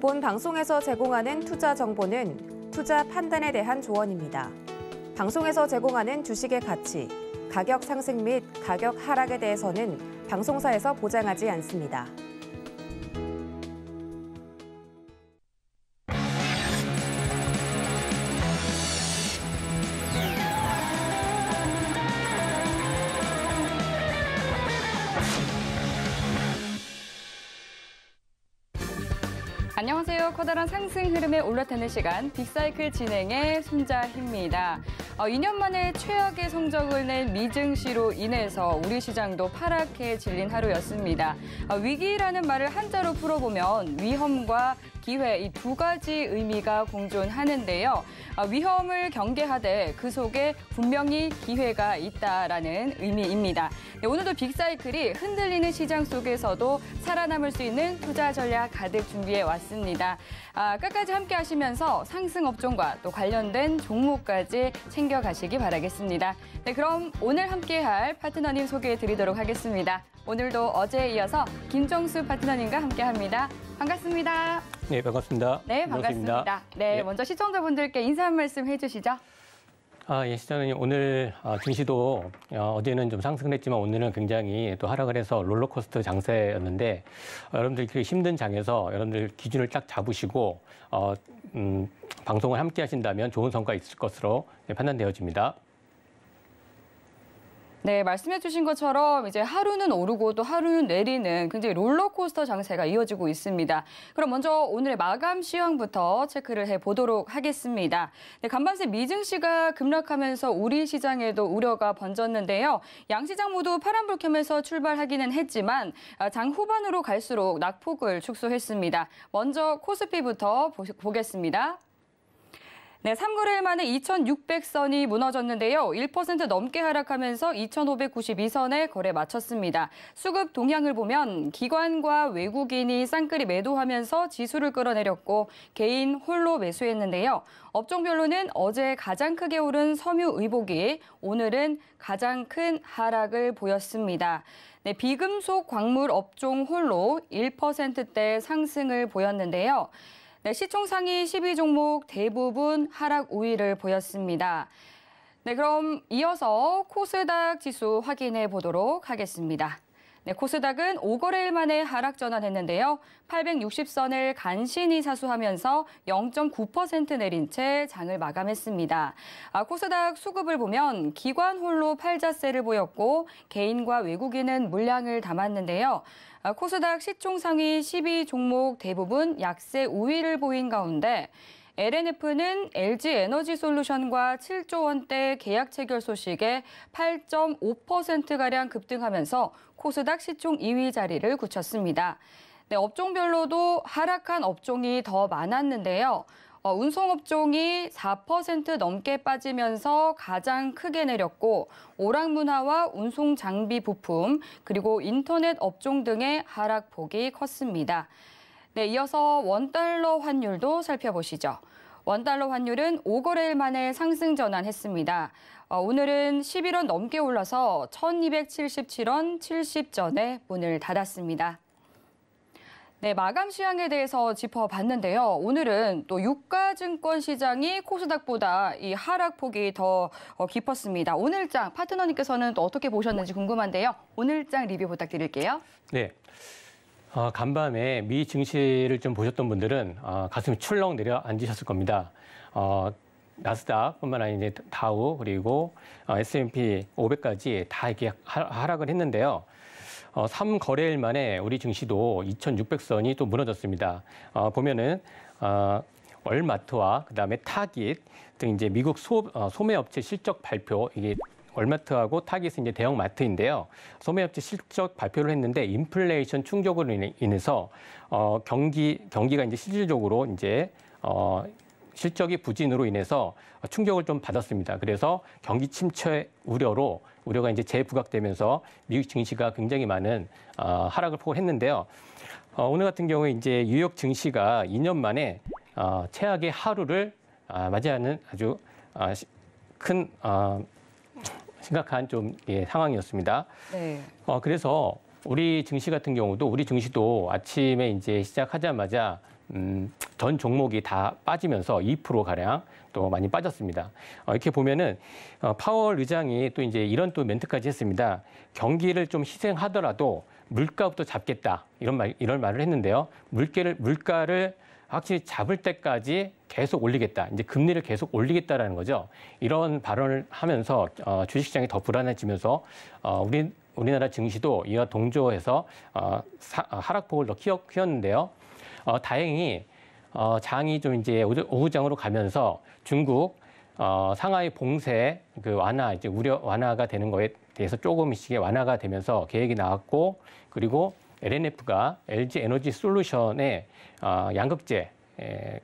본 방송에서 제공하는 투자 정보는 투자 판단에 대한 조언입니다. 방송에서 제공하는 주식의 가치, 가격 상승 및 가격 하락에 대해서는 방송사에서 보장하지 않습니다. 안녕하세요. 커다란 상승 흐름에 올라타는 시간 빅사이클 진행의 손자희입니다. 2년 만에 최악의 성적을 낸 미증시로 인해서 우리 시장도 파랗게 질린 하루였습니다. 위기라는 말을 한자로 풀어보면 위험과 기회, 이 두 가지 의미가 공존하는데요. 위험을 경계하되 그 속에 분명히 기회가 있다라는 의미입니다. 네, 오늘도 빅사이클이 흔들리는 시장 속에서도 살아남을 수 있는 투자 전략 가득 준비해 왔습니다. 끝까지 함께 하시면서 상승 업종과 또 관련된 종목까지 챙겨가시기 바라겠습니다. 네, 그럼 오늘 함께할 파트너님 소개해 드리도록 하겠습니다. 오늘도 어제에 이어서 김정수 파트너님과 함께합니다. 반갑습니다. 네, 반갑습니다. 네, 반갑습니다. 네, 먼저 시청자분들께 인사 한 말씀 해주시죠. 예, 시장님 오늘 증시도 어제는 좀 상승을 했지만 오늘은 굉장히 또 하락을 해서 롤러코스터 장세였는데 여러분들 그 힘든 장에서 여러분들 기준을 딱 잡으시고 방송을 함께 하신다면 좋은 성과 있을 것으로 판단되어집니다. 네, 말씀해 주신 것처럼 이제 하루는 오르고 또 하루는 내리는 굉장히 롤러코스터 장세가 이어지고 있습니다. 그럼 먼저 오늘의 마감 시황부터 체크를 해보도록 하겠습니다. 네, 간밤새 미증시가 급락하면서 우리 시장에도 우려가 번졌는데요. 양시장 모두 파란불 켜면서 출발하기는 했지만 장 후반으로 갈수록 낙폭을 축소했습니다. 먼저 코스피부터 보겠습니다. 네, 3거래일 만에 2,600선이 무너졌는데요. 1% 넘게 하락하면서 2,592선에 거래 마쳤습니다. 수급 동향을 보면 기관과 외국인이 쌍끌이 매도하면서 지수를 끌어내렸고 개인 홀로 매수했는데요. 업종별로는 어제 가장 크게 오른 섬유의복이 오늘은 가장 큰 하락을 보였습니다. 네, 비금속 광물 업종 홀로 1%대 상승을 보였는데요. 네, 시총 상위 12종목 대부분 하락 우위를 보였습니다. 네, 그럼 이어서 코스닥 지수 확인해 보도록 하겠습니다. 네, 코스닥은 5거래일 만에 하락 전환했는데요. 860선을 간신히 사수하면서 0.9% 내린 채 장을 마감했습니다. 코스닥 수급을 보면 기관 홀로 팔자세를 보였고 개인과 외국인은 물량을 담았는데요. 코스닥 시총 상위 12종목 대부분 약세 우위를 보인 가운데 LNF는 LG에너지솔루션과 7조 원대 계약 체결 소식에 8.5%가량 급등하면서 코스닥 시총 2위 자리를 굳혔습니다. 네, 업종별로도 하락한 업종이 더 많았는데요. 운송업종이 4% 넘게 빠지면서 가장 크게 내렸고 오락문화와 운송장비 부품 그리고 인터넷 업종 등의 하락폭이 컸습니다. 네, 이어서 원달러 환율도 살펴보시죠. 원달러 환율은 5거래일 만에 상승 전환했습니다. 오늘은 11원 넘게 올라서 1,277원 70전에 문을 닫았습니다. 네, 마감 시황에 대해서 짚어봤는데요. 오늘은 또 유가증권 시장이 코스닥보다 이 하락폭이 더 깊었습니다. 오늘장 파트너님께서는 또 어떻게 보셨는지 궁금한데요. 오늘장 리뷰 부탁드릴게요. 네. 간밤에 미 증시를 좀 보셨던 분들은 가슴이 출렁 내려앉으셨을 겁니다. 나스닥뿐만 아니라 이제 다우 그리고 S&P 500까지 다 이렇게 하락을 했는데요. 3거래일 만에 우리 증시도 2,600선이 또 무너졌습니다. 보면은 월마트와 그다음에 타깃 등 이제 미국 소매업체 실적 발표 이게 월마트하고 타깃은 이제 대형 마트인데요. 소매업체 실적 발표를 했는데 인플레이션 충격으로 인해서 경기가 이제 실질적으로 이제 실적이 부진으로 인해서 충격을 좀 받았습니다. 그래서 경기 침체 우려가 이제 재부각되면서 미국 증시가 굉장히 많은 하락을 포괄했는데요. 오늘 같은 경우에 이제 뉴욕 증시가 2년 만에 최악의 하루를 맞이하는 아주 큰 심각한 좀 상황이었습니다. 네. 그래서 우리 증시 같은 경우도 우리 증시도 아침에 이제 시작하자마자 전 종목이 다 빠지면서 2%가량 또 많이 빠졌습니다. 이렇게 보면은 파월 의장이 또 이제 이런 또 멘트까지 했습니다. 경기를 좀 희생하더라도 물가부터 잡겠다 이런 말을 했는데요. 물가를 확실히 잡을 때까지 계속 올리겠다. 이제 금리를 계속 올리겠다라는 거죠. 이런 발언을 하면서 주식시장이 더 불안해지면서 우리나라 증시도 이와 동조해서 하락폭을 더 키웠는데요. 다행히 장이 좀 이제 오후장으로 가면서 중국 상하이 봉쇄 그 이제 우려 완화가 되는 거에 대해서 조금씩의 완화가 되면서 계획이 나왔고, 그리고 LNF가 LG 에너지 솔루션의 양극재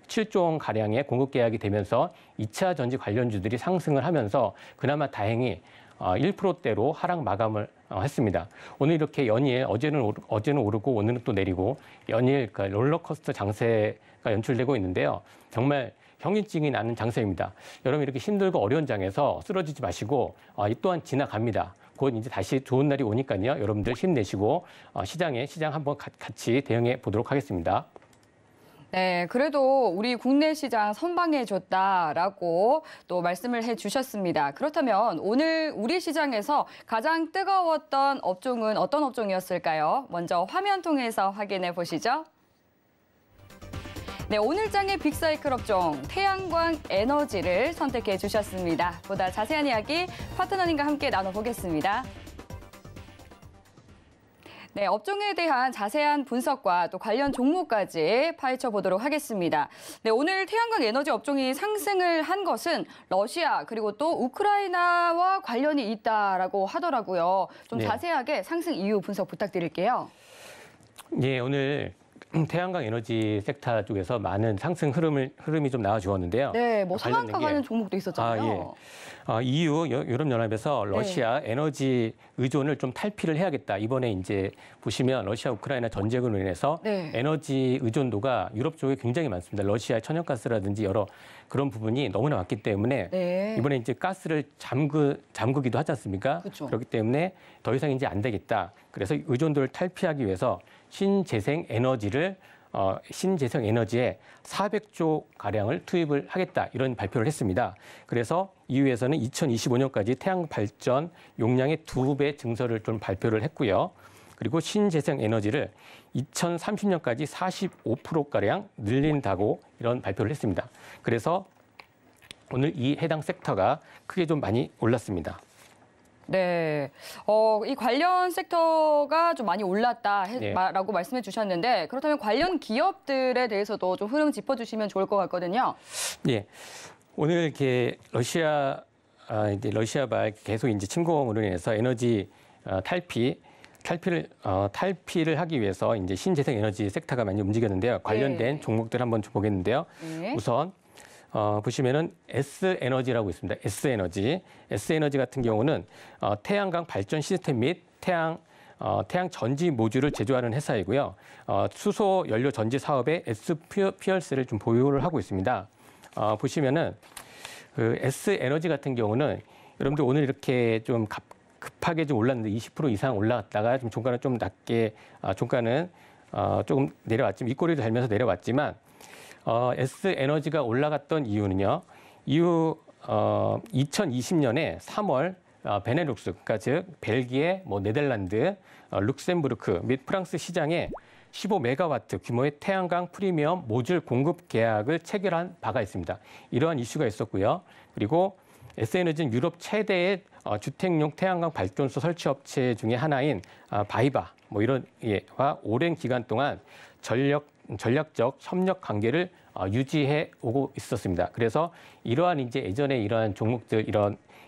7조 원 가량의 공급 계약이 되면서 2차 전지 관련주들이 상승을 하면서 그나마 다행히 1%대로 하락 마감을 했습니다. 오늘 이렇게 연일 어제는 오르고 오늘은 또 내리고 연일 그 롤러코스터 장세가 연출되고 있는데요. 정말 현기증이 나는 장세입니다. 여러분 이렇게 힘들고 어려운 장에서 쓰러지지 마시고 이 또한 지나갑니다. 곧 이제 다시 좋은 날이 오니까요. 여러분들 힘내시고 시장 한번 같이 대응해 보도록 하겠습니다. 네, 그래도 우리 국내 시장 선방해줬다라고 또 말씀을 해주셨습니다. 그렇다면 오늘 우리 시장에서 가장 뜨거웠던 업종은 어떤 업종이었을까요? 먼저 화면 통해서 확인해 보시죠. 네, 오늘장의 빅사이클 업종 태양광 에너지를 선택해 주셨습니다. 보다 자세한 이야기 파트너님과 함께 나눠보겠습니다. 네, 업종에 대한 자세한 분석과 또 관련 종목까지 파헤쳐 보도록 하겠습니다. 네, 오늘 태양광 에너지 업종이 상승을 한 것은 러시아 그리고 또 우크라이나와 관련이 있다라고 하더라고요. 좀 네. 자세하게 상승 이유 분석 부탁드릴게요. 네, 오늘 태양광 에너지 섹터 쪽에서 많은 상승 흐름이 좀 나와주었는데요. 네, 뭐 상한가 가는 종목도 있었잖아요. EU 유럽연합에서 러시아 에너지 의존을 좀 탈피를 해야겠다. 이번에 이제 보시면 러시아 우크라이나 전쟁으로 인해서 에너지 의존도가 유럽 쪽에 굉장히 많습니다. 러시아의 천연가스라든지 여러 그런 부분이 너무나 많기 때문에 이번에 이제 가스를 잠그기도 하지 않습니까? 그렇죠. 그렇기 때문에 더 이상 이제 안 되겠다. 그래서 의존도를 탈피하기 위해서 신재생 에너지에 400조 가량을 투입을 하겠다 이런 발표를 했습니다. 그래서 EU에서는 2025년까지 태양 발전 용량의 2배 증설을 좀 발표를 했고요. 그리고 신재생 에너지를 2030년까지 45%가량 늘린다고 이런 발표를 했습니다. 그래서 오늘 이 해당 섹터가 크게 좀 많이 올랐습니다. 네, 이 관련 섹터가 좀 많이 올랐다라고 말씀해 주셨는데 그렇다면 관련 기업들에 대해서도 좀 흐름 짚어주시면 좋을 것 같거든요. 예, 오늘 이렇게 러시아발 계속 이제 침공으로 인해서 에너지 탈피를 하기 위해서 이제 신재생 에너지 섹터가 많이 움직였는데요. 관련된 종목들 한번 좀 보겠는데요. 우선 보시면은 S에너지라고 있습니다. S에너지 같은 경우는 태양광 발전 시스템 및 태양 전지 모듈을 제조하는 회사이고요. 수소 연료 전지 사업에 S퓨얼스를 좀 보유를 하고 있습니다. 보시면은 그 S에너지 같은 경우는 여러분들 오늘 이렇게 좀 급하게 좀 올랐는데 20% 이상 올라갔다가 좀 종가는 좀 낮게 종가는 조금 내려왔지만 윗꼬리를 달면서 내려왔지만 S에너지가 올라갔던 이유는요. 2020년에 3월 베네룩스, 그러니까 즉 벨기에, 네덜란드, 룩셈부르크 및 프랑스 시장에 15메가와트 규모의 태양광 프리미엄 모듈 공급 계약을 체결한 바가 있습니다. 이러한 이슈가 있었고요. 그리고 S에너지는 유럽 최대의 주택용 태양광 발전소 설치 업체 중에 하나인 바이바 이런와 오랜 기간 동안 전략적 협력 관계를 유지해 오고 있었습니다. 그래서 이러한 이제 예전에 이러한 종목들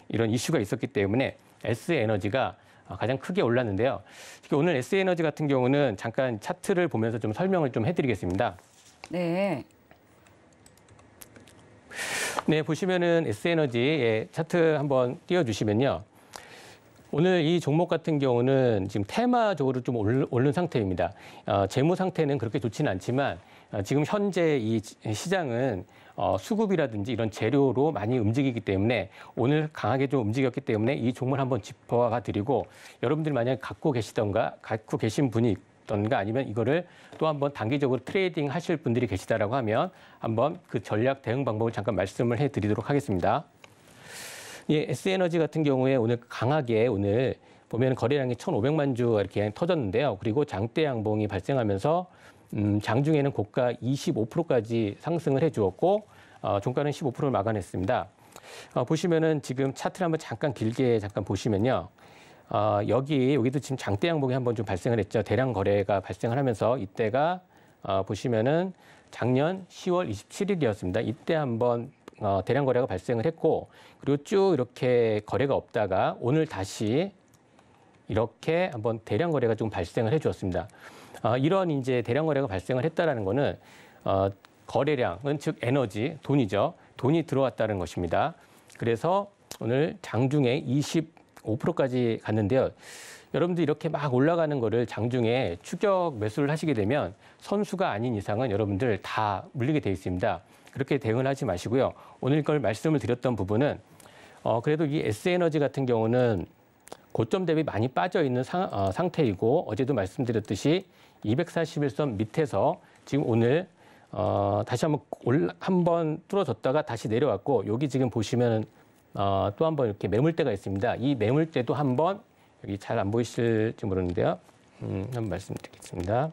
이런 이슈가 있었기 때문에 S에너지가 가장 크게 올랐는데요. 특히 오늘 S에너지 같은 경우는 잠깐 차트를 보면서 좀 설명을 좀 해드리겠습니다. 네. 네, 보시면은 S에너지의 차트 한번 띄워주시면요. 오늘 이 종목 같은 경우는 지금 테마적으로 좀 오른 상태입니다. 재무 상태는 그렇게 좋지는 않지만 지금 현재 이 시장은 수급이라든지 이런 재료로 많이 움직이기 때문에 오늘 강하게 좀 움직였기 때문에 이 종목을 한번 짚어가 드리고 여러분들이 만약에 갖고 계신 분이 계시던가 아니면 이거를 또 한번 단기적으로 트레이딩 하실 분들이 계시다라고 하면 한번 그 전략 대응 방법을 잠깐 말씀을 해드리도록 하겠습니다. 예, S에너지 같은 경우에 오늘 강하게 오늘 보면 거래량이 1,500만 주 이렇게 터졌는데요. 그리고 장대 양봉이 발생하면서 장중에는 고가 25%까지 상승을 해주었고 종가는 15%를 막아냈습니다. 보시면은 지금 차트를 한번 잠깐 길게 잠깐 보시면요. 여기도 지금 장대 양봉이 한번 좀 발생을 했죠. 대량 거래가 발생을 하면서 이때가 보시면은 작년 10월 27일이었습니다. 이때 한번 대량 거래가 발생을 했고 그리고 쭉 이렇게 거래가 없다가 오늘 다시 이렇게 한번 대량 거래가 좀 발생을 해주었습니다. 이런 이제 대량 거래가 발생을 했다라는 거는 거래량은 즉 에너지, 돈이죠. 돈이 들어왔다는 것입니다. 그래서 오늘 장중에 25%까지 갔는데요. 여러분들 이렇게 막 올라가는 거를 장중에 추격 매수를 하시게 되면 선수가 아닌 이상은 여러분들 다 물리게 돼 있습니다. 그렇게 대응을 하지 마시고요. 오늘 걸 말씀을 드렸던 부분은 그래도 이 S에너지 같은 경우는 고점 대비 많이 빠져 있는 상태이고 어제도 말씀드렸듯이 241선 밑에서 지금 오늘 다시 한번 뚫어졌다가 다시 내려왔고 여기 지금 보시면 또 한번 이렇게 매물대가 있습니다. 이 매물대도 한번 여기 잘 안 보이실지 모르는데요. 한번 말씀드리겠습니다.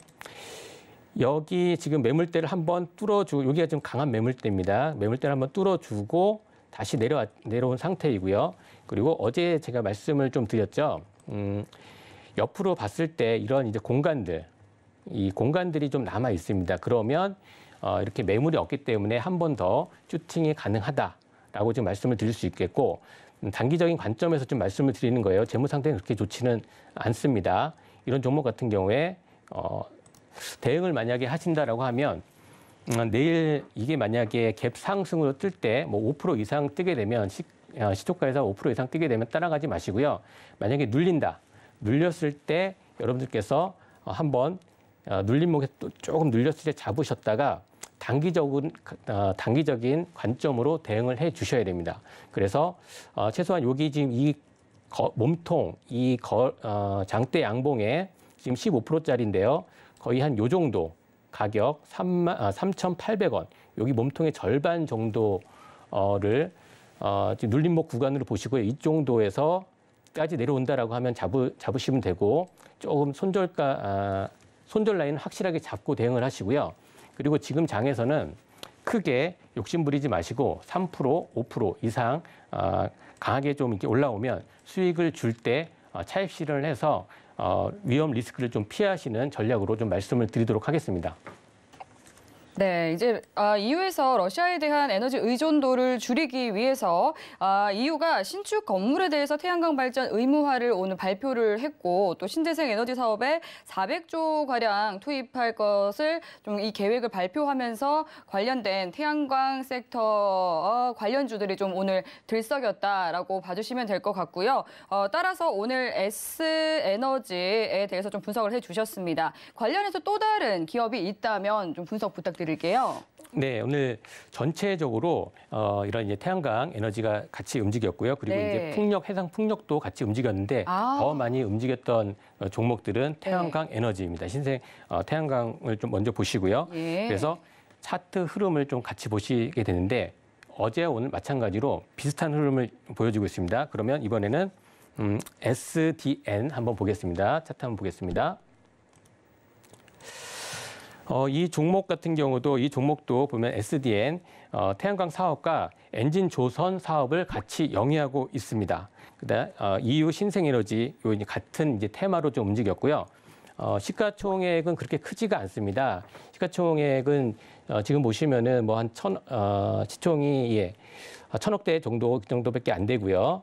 여기 지금 매물대를 한번 뚫어주고 여기가 좀 강한 매물대입니다. 매물대를 한번 뚫어주고 다시 내려온 상태이고요. 그리고 어제 제가 말씀을 좀 드렸죠. 옆으로 봤을 때 이런 이제 이 공간들이 좀 남아 있습니다. 그러면 이렇게 매물이 없기 때문에 한 번 더 슈팅이 가능하다라고 좀 말씀을 드릴 수 있겠고 단기적인 관점에서 좀 말씀을 드리는 거예요. 재무 상태는 그렇게 좋지는 않습니다. 이런 종목 같은 경우에 대응을 만약에 하신다라고 하면 내일 이게 만약에 갭 상승으로 뜰 때 뭐 5% 이상 뜨게 되면 시초가에서 5% 이상 뜨게 되면 따라가지 마시고요. 만약에 눌렸을 때 여러분들께서 한번 눌린 목에 또 조금 눌렸을 때 잡으셨다가 단기적인 관점으로 대응을 해 주셔야 됩니다. 그래서 최소한 여기 지금 이 몸통, 장대 양봉에 지금 15%짜리인데요. 거의 한 요 정도 가격 3,800원. 여기 몸통의 절반 정도를 지금 눌림목 구간으로 보시고요. 이 정도에서까지 내려온다라고 하면 잡으시면 되고 조금 손절 라인은 확실하게 잡고 대응을 하시고요. 그리고 지금 장에서는 크게 욕심 부리지 마시고 3%, 5% 이상 강하게 좀 이렇게 올라오면 수익을 줄 때 차익 실현을 해서 위험 리스크를 좀 피하시는 전략으로 좀 말씀을 드리도록 하겠습니다. 네, 이제 EU에서 러시아에 대한 에너지 의존도를 줄이기 위해서 EU가 신축 건물에 대해서 태양광 발전 의무화를 오늘 발표를 했고 또 신재생 에너지 사업에 400조 가량 투입할 것을 좀 이 계획을 발표하면서 관련된 태양광 섹터 관련주들이 좀 오늘 들썩였다라고 봐주시면 될 것 같고요. 따라서 오늘 S에너지에 대해서 좀 분석을 해주셨습니다. 관련해서 또 다른 기업이 있다면 좀 분석 부탁드립니다. 네, 오늘 전체적으로 이런 이제 태양광 에너지가 같이 움직였고요. 그리고 네. 이제 해상 풍력도 같이 움직였는데 더 많이 움직였던 종목들은 태양광 에너지입니다. 신생 태양광을 좀 먼저 보시고요. 예. 그래서 차트 흐름을 좀 같이 보시게 되는데 어제 오늘 마찬가지로 비슷한 흐름을 보여주고 있습니다. 그러면 이번에는 SDN 한번 보겠습니다. 차트 한번 보겠습니다. 이 종목 같은 경우도 이 종목도 보면 SDN 태양광 사업과 엔진 조선 사업을 같이 영위하고 있습니다. 그다음 EU 신생에너지 요 같은 이제 테마로 좀 움직였고요. 시가총액은 그렇게 크지가 않습니다. 시가총액은 지금 보시면은 뭐 한 시총이 1,000억대 정도밖에 안 되고요.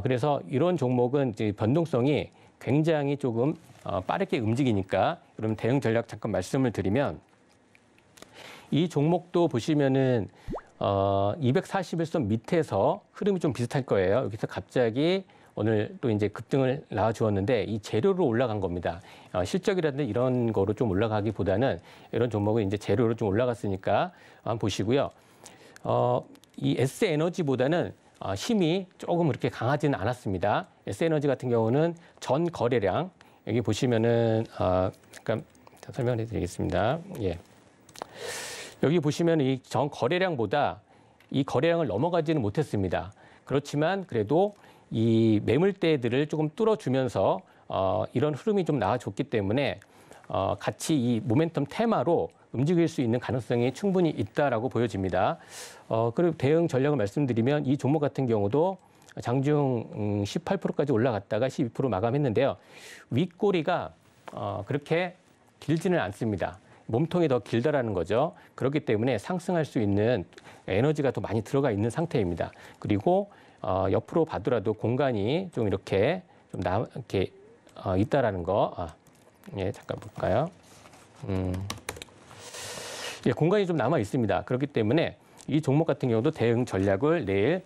그래서 이런 종목은 이제 변동성이 굉장히 조금 빠르게 움직이니까 그럼 대응 전략 잠깐 말씀을 드리면 이 종목도 보시면은 241선 밑에서 흐름이 좀 비슷할 거예요. 여기서 갑자기 오늘 또 이제 급등을 나와주었는데 이 재료로 올라간 겁니다. 실적이라든지 이런 거로 좀 올라가기보다는 이런 종목은 이제 재료로 좀 올라갔으니까 한번 보시고요. 이 S에너지보다는 힘이 조금 그렇게 강하지는 않았습니다. S에너지 같은 경우는 전 거래량 여기 보시면은 잠깐 설명해 드리겠습니다. 예. 여기 보시면 이 전 거래량보다 이 거래량을 넘어가지는 못했습니다. 그렇지만 그래도 이 매물대들을 조금 뚫어주면서 이런 흐름이 좀 나와줬기 때문에 같이 이 모멘텀 테마로 움직일 수 있는 가능성이 충분히 있다라고 보여집니다. 그리고 대응 전략을 말씀드리면 이 종목 같은 경우도 장중 18%까지 올라갔다가 12% 마감했는데요. 윗꼬리가 그렇게 길지는 않습니다. 몸통이 더 길다라는 거죠. 그렇기 때문에 상승할 수 있는 에너지가 더 많이 들어가 있는 상태입니다. 그리고 옆으로 봐더라도 공간이 좀 이렇게 좀 이렇게 있다라는 거. 예, 잠깐 볼까요? 예, 공간이 좀 남아 있습니다. 그렇기 때문에 이 종목 같은 경우도 대응 전략을 내일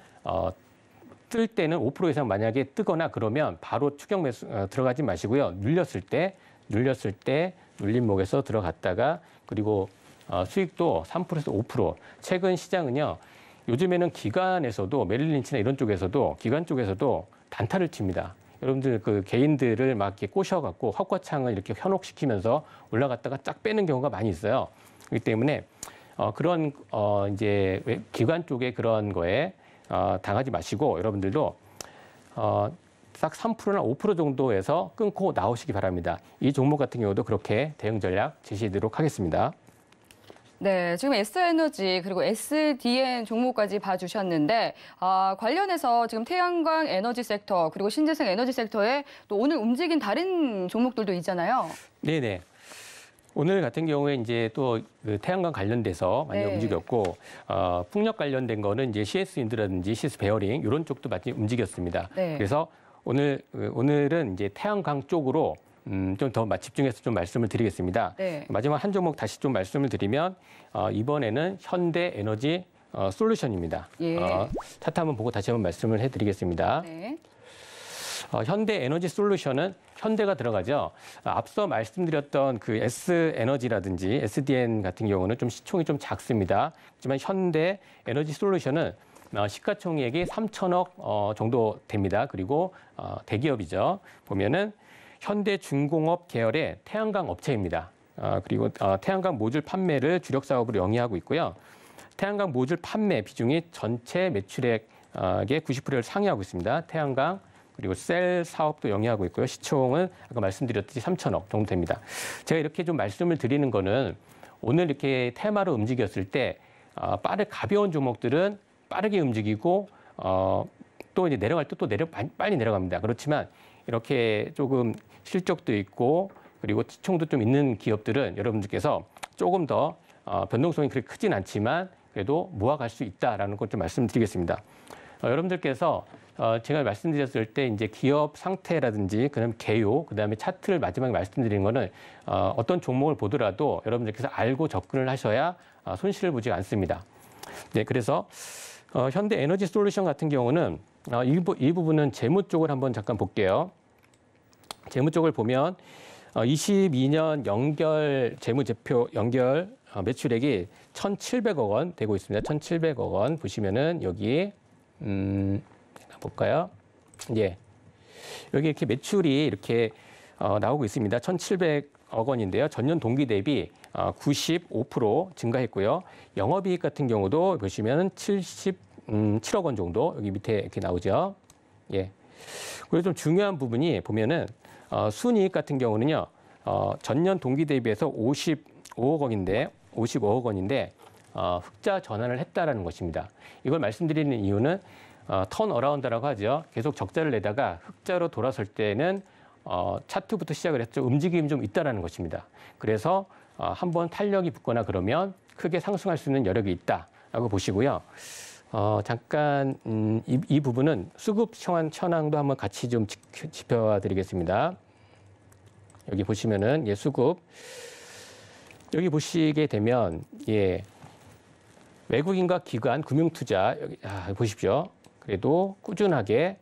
뜰 때는 5% 이상 만약에 뜨거나 그러면 바로 추격 매수 들어가지 마시고요. 눌렸을 때 눌림목에서 들어갔다가 그리고 수익도 3%에서 5%. 최근 시장은요. 요즘에는 기관에서도 메릴린치나 이런 쪽에서도 기관 쪽에서도 단타를 칩니다. 여러분들 그 개인들을 막 이렇게 꼬셔갖고 헛과창을 이렇게 현혹시키면서 올라갔다가 쫙 빼는 경우가 많이 있어요. 그렇기 때문에 그런 이제 기관 쪽의 그런 거에 당하지 마시고 여러분들도 딱 3%나 5% 정도에서 끊고 나오시기 바랍니다. 이 종목 같은 경우도 그렇게 대응 전략 제시하도록 하겠습니다. 네, 지금 S에너지 그리고 SDN 종목까지 봐주셨는데 관련해서 지금 태양광 에너지 섹터 그리고 신재생 에너지 섹터에 또 오늘 움직인 다른 종목들도 있잖아요. 네네. 오늘 같은 경우에 이제 또 그 태양광 관련돼서 많이 움직였고 풍력 관련된 거는 이제 CS 인드라든지 CS 베어링 이런 쪽도 많이 움직였습니다. 네. 그래서 오늘은 이제 태양광 쪽으로 좀 더 집중해서 좀 말씀을 드리겠습니다. 네. 마지막 한 종목 다시 좀 말씀을 드리면 이번에는 현대에너지 솔루션입니다. 예. 차트 한번 보고 다시 한번 말씀을 해드리겠습니다. 네. 현대에너지 솔루션은 현대가 들어가죠. 앞서 말씀드렸던 그 S에너지라든지 SDN 같은 경우는 좀 시총이 좀 작습니다. 하지만 현대에너지 솔루션은 시가총액이 3천억 정도 됩니다. 그리고 대기업이죠. 보면은 현대중공업 계열의 태양광 업체입니다. 그리고 태양광 모듈 판매를 주력 사업으로 영위하고 있고요. 태양광 모듈 판매 비중이 전체 매출액의 90%를 상회하고 있습니다. 태양광 그리고 셀 사업도 영위하고 있고요. 시총은 아까 말씀드렸듯이 3천억 정도 됩니다. 제가 이렇게 좀 말씀을 드리는 거는 오늘 이렇게 테마로 움직였을 때 가벼운 종목들은 빠르게 움직이고 또 이제 내려갈 때 또 빨리 내려갑니다. 그렇지만 이렇게 조금 실적도 있고 그리고 시총도 좀 있는 기업들은 여러분들께서 조금 더 변동성이 그렇게 크진 않지만 그래도 모아갈 수 있다라는 걸 좀 말씀드리겠습니다. 여러분들께서 제가 말씀드렸을 때 이제 기업 상태라든지 그다음에 개요, 그다음에 차트를 마지막에 말씀드리는 거는 어떤 종목을 보더라도 여러분들께서 알고 접근을 하셔야 손실을 보지 않습니다. 네, 그래서 현대에너지 솔루션 같은 경우는 이 부분은 재무 쪽을 한번 잠깐 볼게요. 재무 쪽을 보면 22년 연결 재무제표 연결 매출액이 1,700억 원 되고 있습니다. 1,700억 원 보시면은 여기 볼까요? 예. 여기 이렇게 매출이 이렇게 나오고 있습니다. 1,700억 원인데요. 전년 동기 대비 95% 증가했고요. 영업이익 같은 경우도 보시면 77억 원 정도 여기 밑에 이렇게 나오죠. 예. 그리고 좀 중요한 부분이 보면은 순이익 같은 경우는요. 전년 동기 대비해서 55억 원인데 흑자 전환을 했다라는 것입니다. 이걸 말씀드리는 이유는 턴 어라운드라고 하죠. 계속 적자를 내다가 흑자로 돌아설 때는 차트부터 시작을 했죠. 움직임이 좀 있다라는 것입니다. 그래서 한번 탄력이 붙거나 그러면 크게 상승할 수 있는 여력이 있다라고 보시고요. 잠깐 이 부분은 수급 현황도 한번 같이 좀 짚어드리겠습니다. 여기 보시면은 수급 여기 보시게 되면 외국인과 기관 금융투자 여기 보십시오. 그래도 꾸준하게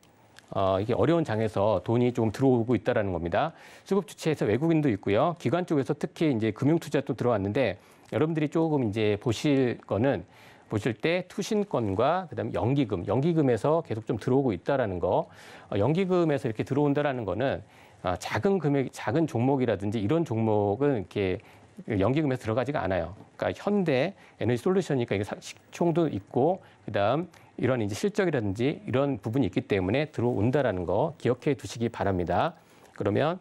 이게 어려운 장에서 돈이 좀 들어오고 있다라는 겁니다. 수급 주체에서 외국인도 있고요. 기관 쪽에서 특히 이제 금융투자도 들어왔는데 여러분들이 조금 이제 보실 때 투신권과 그다음에 연기금에서 계속 좀 들어오고 있다라는 거. 연기금에서 이렇게 들어온다라는 거는 작은 금액, 작은 종목이라든지 이런 종목은 이렇게 연기금에서 들어가지가 않아요. 그러니까 현대 에너지 솔루션이니까 이게 시총도 있고 그다음 이런 이제 실적이라든지 이런 부분이 있기 때문에 들어온다라는 거 기억해 두시기 바랍니다. 그러면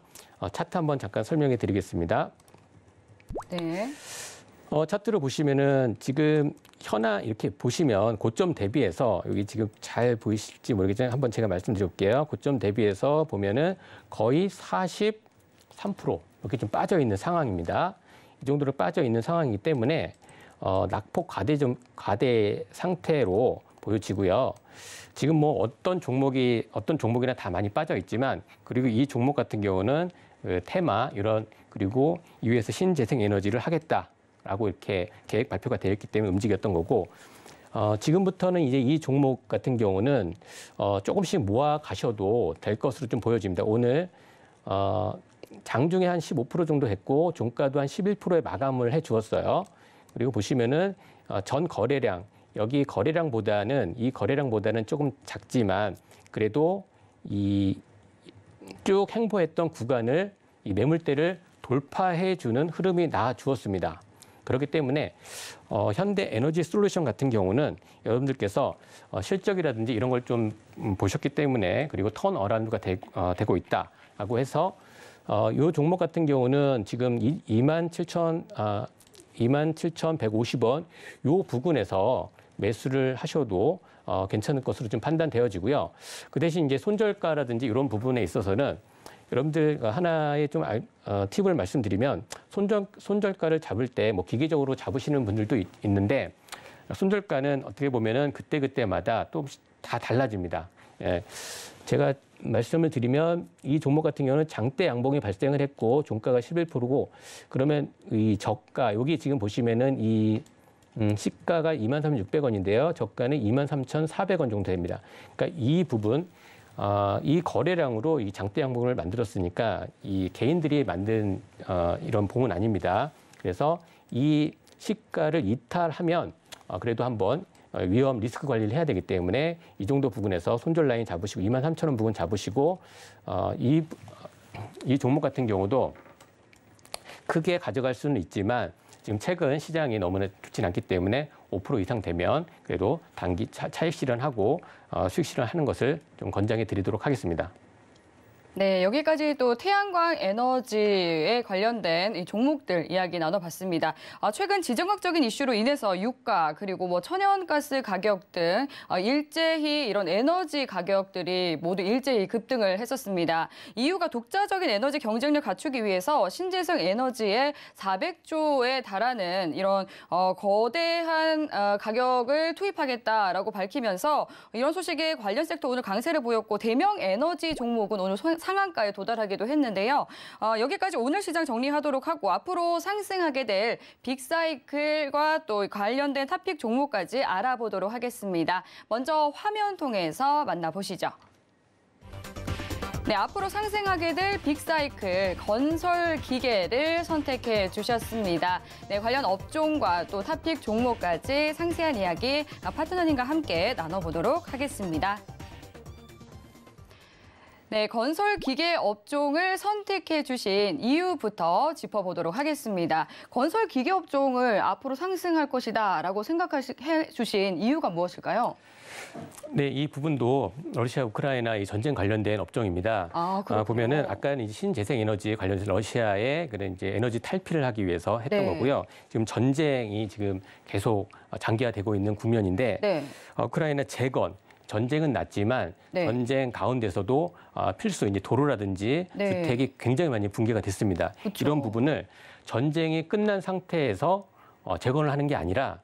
차트 한번 잠깐 설명해 드리겠습니다. 네. 차트를 보시면은 지금 현아 이렇게 보시면 고점 대비해서 여기 지금 잘 보이실지 모르겠지만 한번 제가 말씀드릴게요. 고점 대비해서 보면은 거의 43% 이렇게 좀 빠져 있는 상황입니다. 이 정도로 빠져 있는 상황이기 때문에 낙폭 과대 상태로 보여지고요. 지금 뭐 어떤 종목이나 다 많이 빠져 있지만 그리고 이 종목 같은 경우는 테마 이런 그리고 이후에서 신재생 에너지를 하겠다라고 이렇게 계획 발표가 되어 있기 때문에 움직였던 거고 지금부터는 이제 이 종목 같은 경우는 조금씩 모아 가셔도 될 것으로 좀 보여집니다. 오늘 장중에 한 15% 정도 했고 종가도 한 11%에 마감을 해 주었어요. 그리고 보시면은 전 거래량 이 거래량보다는 조금 작지만 그래도 이 쭉 행보했던 구간을 이 매물대를 돌파해 주는 흐름이 나와 주었습니다. 그렇기 때문에 현대 에너지 솔루션 같은 경우는 여러분들께서 실적이라든지 이런 걸 좀 보셨기 때문에 그리고 턴 어라운드가 되고 있다라고 해서 이 종목 같은 경우는 지금 27,150원 요 부근에서 매수를 하셔도 괜찮을 것으로 좀 판단되어지고요. 그 대신 이제 손절가라든지 이런 부분에 있어서는 여러분들 하나의 좀 팁을 말씀드리면 손절가를 잡을 때 뭐 기계적으로 잡으시는 분들도 있는데 손절가는 어떻게 보면은 그때마다 또 다 달라집니다. 예. 제가 말씀을 드리면 이 종목 같은 경우는 장대 양봉이 발생을 했고 종가가 11%고 그러면 이 저가 여기 지금 보시면은 이 시가가 23,600원인데요. 저가는 23,400원 정도 됩니다. 그러니까 이 부분 이 거래량으로 이 장대 양봉을 만들었으니까 이 개인들이 만든 이런 봉은 아닙니다. 그래서 이 시가를 이탈하면 그래도 한번 위험 리스크 관리를 해야 되기 때문에 이 정도 부분에서 손절 라인 잡으시고 23,000원 부분 잡으시고 이 종목 같은 경우도 크게 가져갈 수는 있지만 지금 최근 시장이 너무나 좋지 않기 때문에 5% 이상 되면 그래도 단기 차익 실현하고 수익 실현하는 것을 좀 권장해 드리도록 하겠습니다. 네, 여기까지 또 태양광 에너지에 관련된 이 종목들 이야기 나눠봤습니다. 최근 지정학적인 이슈로 인해서 유가 그리고 뭐 천연가스 가격 등 일제히 이런 에너지 가격들이 모두 일제히 급등을 했었습니다. 이유가 독자적인 에너지 경쟁력 갖추기 위해서 신재생 에너지에 400조에 달하는 이런 거대한 가격을 투입하겠다라고 밝히면서 이런 소식에 관련 섹터 오늘 강세를 보였고 대명 에너지 종목은 오늘 상한가에 도달하기도 했는데요. 여기까지 오늘 시장 정리하도록 하고 앞으로 상승하게 될 빅사이클과 또 관련된 탑픽 종목까지 알아보도록 하겠습니다. 먼저 화면 통해서 만나보시죠. 네, 앞으로 상승하게 될 빅사이클 건설 기계를 선택해 주셨습니다. 네, 관련 업종과 또 탑픽 종목까지 상세한 이야기 파트너님과 함께 나눠보도록 하겠습니다. 네, 건설 기계 업종을 선택해 주신 이유부터 짚어보도록 하겠습니다. 건설 기계 업종을 앞으로 상승할 것이다라고 생각해 주신 이유가 무엇일까요? 네, 이 부분도 러시아 우크라이나 이 전쟁 관련된 업종입니다. 보면은 아까 이제 신재생 에너지에 관련해서 러시아의 그런 이제 에너지 탈피를 하기 위해서 했던 거고요. 지금 전쟁이 지금 계속 장기화되고 있는 국면인데 우크라이나 재건 전쟁은 났지만 전쟁 가운데서도 필수 이제 도로라든지 주택이 굉장히 많이 붕괴가 됐습니다. 그쵸. 이런 부분을 전쟁이 끝난 상태에서 재건을 하는 게 아니라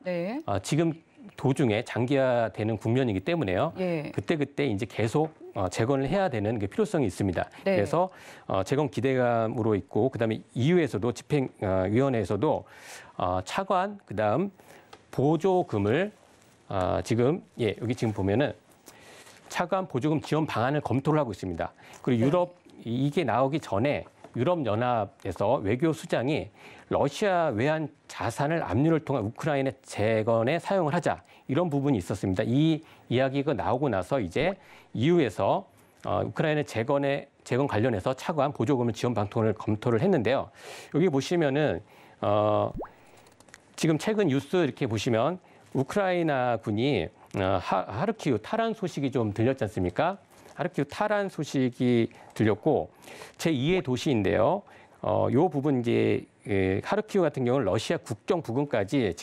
지금 도중에 장기화되는 국면이기 때문에요. 그때 이제 계속 재건을 해야 되는 게 필요성이 있습니다. 그래서 재건 기대감으로 있고 그다음에 EU에서도 집행위원회에서도 차관 그다음 보조금을 지금 여기 지금 보면은 차관 보조금 지원 방안을 검토를 하고 있습니다. 그리고 유럽 이게 나오기 전에 유럽연합에서 외교 수장이 러시아 외환 자산을 압류를 통한 우크라이나 재건에 사용을 하자 이런 부분이 있었습니다. 이 이야기가 나오고 나서 이제 EU에서 우크라이나 재건에 재건 관련해서 차관 보조금을 지원 방통을 검토를 했는데요. 여기 보시면은 지금 최근 뉴스 이렇게 보시면 우크라이나 군이 하르키우 탈환 소식이 좀 들렸지 않습니까? 하르키우 탈환 소식이 들렸고 제2의 도시인데요. 요 부분 이제 하르키우 같은 경우는 러시아 국경 부근까지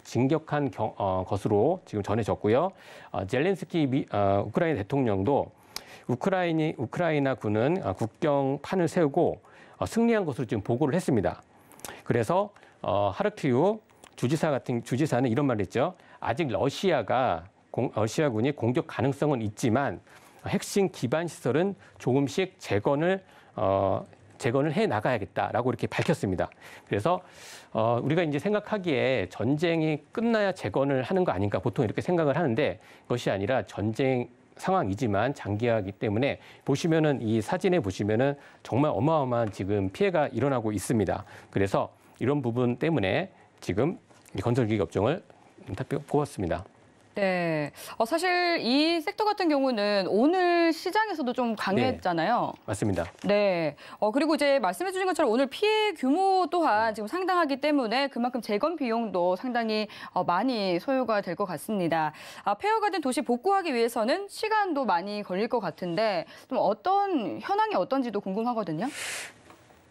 진격한 것으로 지금 전해졌고요. 젤렌스키 우크라이나 대통령도 우크라이나 군은 국경판을 세우고 승리한 것으로 지금 보고를 했습니다. 그래서 하르키우 주지사는 이런 말을 했죠. 아직 러시아군이 공격 가능성은 있지만 핵심 기반 시설은 조금씩 재건을 해 나가야겠다라고 이렇게 밝혔습니다. 그래서 우리가 이제 생각하기에 전쟁이 끝나야 재건을 하는 거 아닌가 보통 이렇게 생각을 하는데 그것이 아니라 전쟁 상황이지만 장기화이기 때문에 보시면은 이 사진에 보시면은 정말 어마어마한 지금 피해가 일어나고 있습니다. 그래서 이런 부분 때문에 지금 건설기계 업종을 뽑았습니다. 네. 사실 이 섹터 같은 경우는 오늘 시장에서도 좀 강했잖아요. 네, 맞습니다. 네. 그리고 이제 말씀해 주신 것처럼 오늘 피해 규모 또한 지금 상당하기 때문에 그만큼 재건 비용도 상당히 많이 소요가 될 것 같습니다. 폐허가 된 도시 복구하기 위해서는 시간도 많이 걸릴 것 같은데 좀 어떤 현황이 어떤지도 궁금하거든요.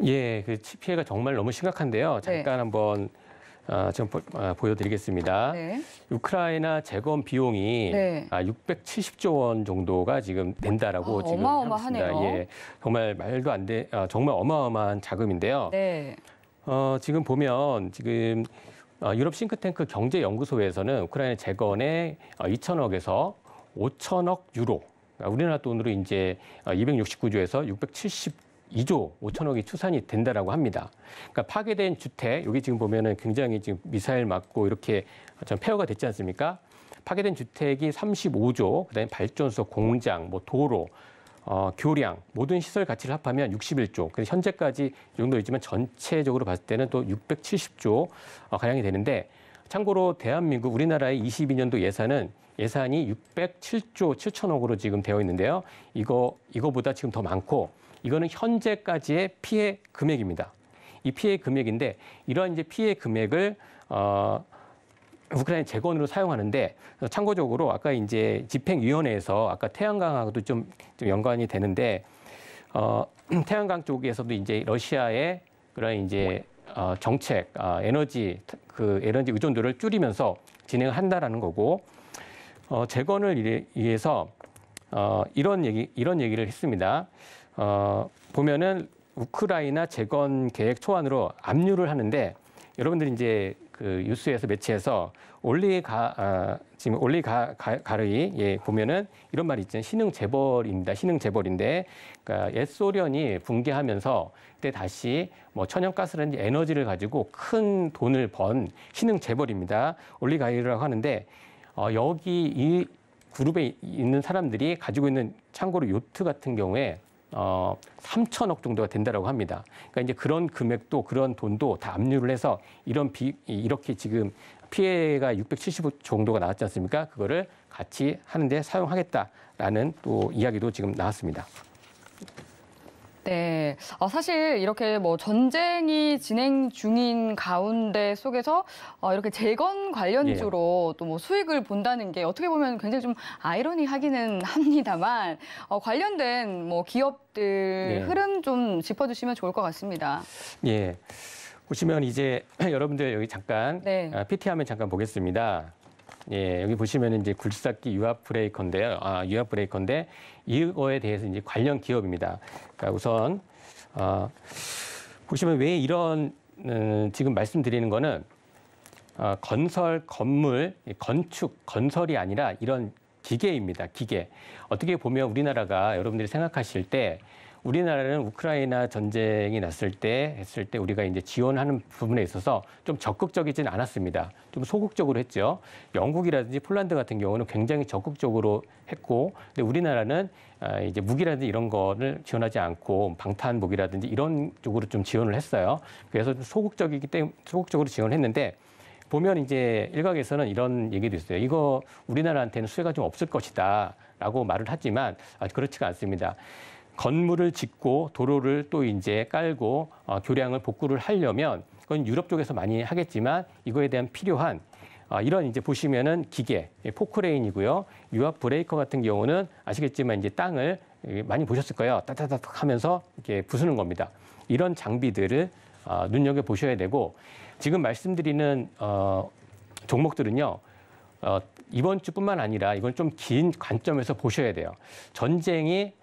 예, 그 피해가 정말 너무 심각한데요. 잠깐 한번 좀 보여드리겠습니다. 네. 우크라이나 재건 비용이 670조 원 정도가 지금 된다라고 지금 하고 있습니다. 예, 정말 말도 안 돼, 정말 어마어마한 자금인데요. 네. 지금 보면 지금 유럽 싱크탱크 경제연구소에서는 우크라이나 재건에 2천억에서 5천억 유로, 우리나라 돈으로 이제 269조에서 672조 5천억이 추산이 된다라고 합니다. 그러니까 파괴된 주택, 여기 지금 보면은 굉장히 지금 미사일 맞고 이렇게 좀 폐허가 됐지 않습니까? 파괴된 주택이 35조, 그다음에 발전소, 공장, 뭐 도로, 교량 모든 시설 가치를 합하면 61조. 그래서 현재까지 이 정도이지만 전체적으로 봤을 때는 또 670조 가량이 되는데 참고로 대한민국 우리나라의 22년도 예산이 607조 7천억으로 지금 되어 있는데요. 이거보다 지금 더 많고 이거는 현재까지의 피해 금액입니다. 이 피해 금액인데 이러한 이제 피해 금액을 우크라이나 재건으로 사용하는데 참고적으로 아까 이제 집행위원회에서 아까 태양광하고도 좀 연관이 되는데 태양광 쪽에서도 이제 러시아의 그런 이제 정책 에너지 의존도를 줄이면서 진행을 한다라는 거고 재건을 위해서 이런 얘기를 했습니다. 보면은 우크라이나 재건 계획 초안으로 압류를 하는데 여러분들이 이제 그 뉴스에서 매체에서 지금 올리가르이 예, 보면은 이런 말이 있잖아요. 신흥재벌입니다. 신흥재벌인데 그러니까 옛 소련이 붕괴하면서 그때 다시 뭐 천연가스라든지 에너지를 가지고 큰 돈을 번 신흥재벌입니다. 올리가르이라고 하는데 여기 이 그룹에 있는 사람들이 가지고 있는 참고로 요트 같은 경우에 3천억 정도가 된다라고 합니다. 그러니까 이제 그런 금액도 그런 돈도 다 압류를 해서 이렇게 지금 피해가 670억 정도가 나왔지 않습니까? 그거를 같이 하는데 사용하겠다라는 또 이야기도 지금 나왔습니다. 네. 사실 이렇게 뭐 전쟁이 진행 중인 가운데 속에서 이렇게 재건 관련주로 또 뭐 수익을 본다는 게 어떻게 보면 굉장히 좀 아이러니하기는 합니다만 관련된 뭐 기업들 흐름 좀 짚어주시면 좋을 것 같습니다. 예. 보시면 이제 여러분들 여기 잠깐 PT 화면 잠깐 보겠습니다. 예, 여기 보시면 이제 굴삭기 유압 브레이커인데요. 유압 브레이커인데 이거에 대해서 이제 관련 기업입니다. 그러니까 우선 보시면 왜 이런 지금 말씀드리는 거는 건설, 건물, 건축, 건설이 아니라 이런 기계입니다. 기계. 어떻게 보면 우리나라가 여러분들이 생각하실 때 우리나라는 우크라이나 전쟁이 했을 때 우리가 이제 지원하는 부분에 있어서 좀 적극적이진 않았습니다. 좀 소극적으로 했죠. 영국이라든지 폴란드 같은 경우는 굉장히 적극적으로 했고, 근데 우리나라는 이제 무기라든지 이런 거를 지원하지 않고 방탄복이라든지 이런 쪽으로 좀 지원을 했어요. 그래서 소극적이기 때문에 소극적으로 지원을 했는데 보면 이제 일각에서는 이런 얘기도 있어요. 이거 우리나라한테는 수혜가 좀 없을 것이다라고 말을 하지만 그렇지가 않습니다. 건물을 짓고 도로를 또 이제 깔고 교량을 복구를 하려면 그건 유럽 쪽에서 많이 하겠지만 이거에 대한 필요한 이런 이제 보시면은 기계, 포크레인이고요. 유압 브레이커 같은 경우는 아시겠지만 이제 땅을 많이 보셨을 거예요. 따다닥 하면서 이렇게 부수는 겁니다. 이런 장비들을 눈여겨 보셔야 되고 지금 말씀드리는 종목들은요. 이번 주뿐만 아니라 이건 좀 긴 관점에서 보셔야 돼요. 전쟁이